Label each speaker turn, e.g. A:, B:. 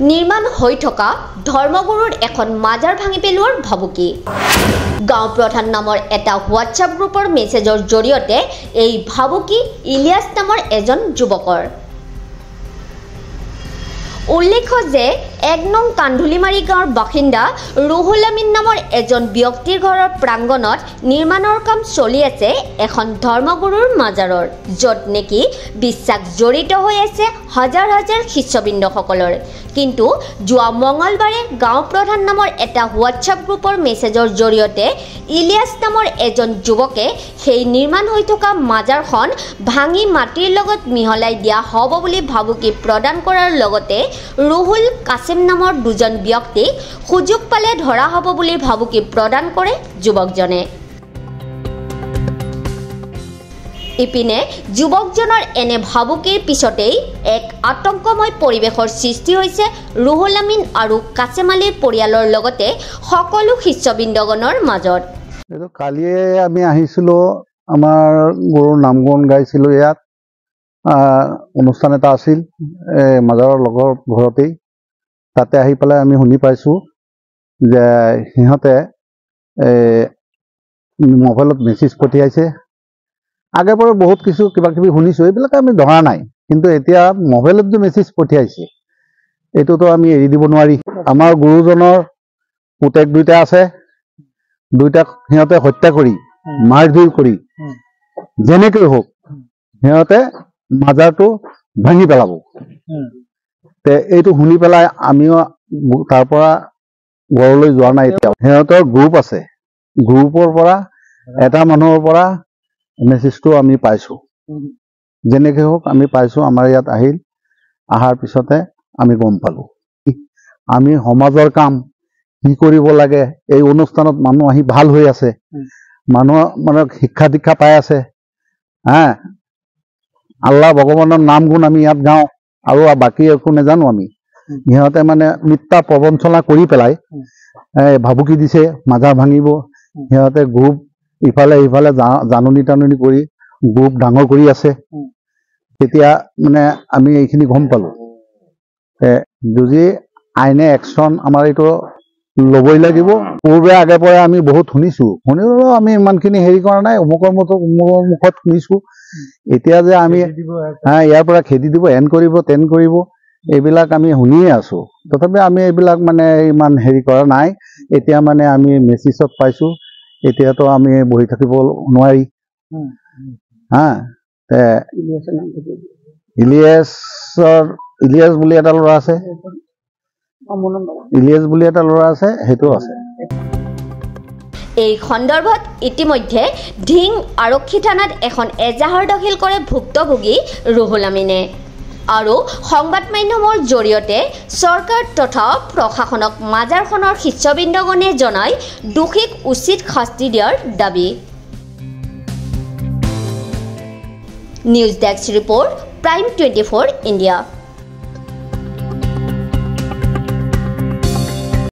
A: নিৰ্মাণ হৈ থকা ধৰ্মগুৰুৰ এখন মাজাৰ ভাঙি পেলোৱাৰ ভাবুকি গাঁও প্ৰধান নামৰ এটা হোৱাটছআপ গ্ৰুপৰ মেছেজৰ জৰিয়তে এই ভাবুকি ইলিয়াছ নামৰ এজন যুৱকৰ উল্লেখ্য যে ১ নং কান্ধুলিমাৰী গাঁৱৰ বাসিন্দা ৰুহুল আমিন নামৰ এজন ব্যক্তিৰ ঘৰৰ প্ৰাংগণত নিৰ্মাণৰ কাম চলি আছে এখন ধৰ্মগুৰুৰ মাজাৰৰ য'ত নেকি বিশ্বাস জড়িত হৈ আছে হাজাৰ হাজাৰ শিষ্যবৃন্দসকলৰ কিন্তু যোৱা মঙলবাৰে গাঁও প্ৰধান নামৰ এটা হোৱাটছআপ গ্ৰুপৰ মেছেজৰ জৰিয়তে ইলিয়াছ নামৰ এজন যুৱকে সেই নিৰ্মাণ হৈ থকা মাজাৰখন ভাঙি মাটিৰ লগত মিহলাই দিয়া হ'ব বুলি ভাবুকি প্ৰদান কৰাৰ লগতে ৰুহুল কাছিম নামৰ দুজন ব্যক্তিক সুযোগ পালে ধৰা হ'ব বুলি ভাবুকি প্ৰদান কৰে যুৱকজনে ইপিনে যুৱকজনৰ এনে ভাবুকিৰ পিছতেই এক আতংকময় পৰিৱেশৰ সৃষ্টি হৈছে ৰুহুল আমিন আৰু কাছিম আলীৰ পৰিয়ালৰ লগতে সকলো শিষ্যবৃন্দগণৰ মাজত
B: কালিয়ে আমি আহিছিলো আমাৰ গুৰুৰ নামগুণ গাইছিলো ইয়াত অনুষ্ঠান এটা আছিল মাজাৰৰ লগৰ ঘৰতেই তাতে আহি পেলাই আমি শুনি পাইছো যে সিহঁতে মোবাইলত মেছেজ পঠিয়াইছে আগে পৰা বহুত কিছু কিবা কিবি শুনিছো এইবিলাক আমি ধৰা নাই কিন্তু এতিয়া মোবাইলত যে মেছেজ পঠিয়াইছে এইটোতো আমি এৰি দিব নোৱাৰি আমাৰ গুৰুজনৰ পুতেক দুইটা আছে দুইটাক সিহঁতে হত্যা কৰি মাৰধৰ কৰি যেনেকৈ হোক সিহঁতে মাজাৰটো ভাঙি পেলাব তে এইটো শুনি পেলাই আমিও তাৰ পৰা ঘৰলৈ যোৱা নাই এতিয়া সিহঁতৰ গ্ৰুপ আছে গ্ৰুপৰ পৰা এটা মানুহৰ পৰা মেছেজটো আমি পাইছো যেনেকৈ হোক আমি পাইছো আমাৰ ইয়াত আহিল আহাৰ পিছতে আমি গম পালো আমি সমাজৰ কাম কি কৰিব লাগে এই অনুষ্ঠানত মানুহ আহি ভাল হৈ আছে মানুহ মানে শিক্ষা দীক্ষা পাই আছে আল্লাহ ভগৱানৰ নাম গুণ আমি ইয়াত গাওঁ আৰু বাকী একো নাজানো আমি সিহঁতে মানে মিথ্যা প্ৰবঞ্চনা কৰি পেলাই ভাবুকি দিছে মাজাৰ ভাঙিব সিহঁতে গ্ৰুপ ইফালে ইফালে জাননী টাননি কৰি গ্ৰুপ ডাঙৰ কৰি আছে তেতিয়া মানে আমি এইখিনি গম পালো যদি আইনে একশ্যন আমাৰ এইটো ল'বই লাগিব পূৰ্বে আগে পৰা আমি বহুত শুনিলেও আমি ইমানখিনি হেৰি কৰা নাই অমুকৰ মুখত শুনিছো এতিয়া যে আমি ইয়াৰ পৰা খেদি দিব এন কৰিব তেন কৰিব এইবিলাক আমি শুনিয়ে আছো তথাপি আমি এইবিলাক মানে ইমান হেৰি কৰা নাই এতিয়া মানে আমি মেছেজত পাইছো এতিয়াতো আমি বহি থাকিব নোৱাৰি ইলিয়াছ বুলি এটা ল'ৰা আছে সেইটো আছে
A: এই সন্দৰ্ভত ইতিমধ্যে ঢিং আৰক্ষী থানাত এখন এজাহাৰ দাখিল কৰে ভুক্তভোগী ৰুহুল আমিনে আৰু সংবাদ মাধ্যমৰ জৰিয়তে চৰকাৰ তথা প্ৰশাসনক মাজাৰখনৰ শিষ্যবৃন্দগণে জনাই দোষীক উচিত শাস্তি দিয়াৰ দাবী news desk report prime 24 India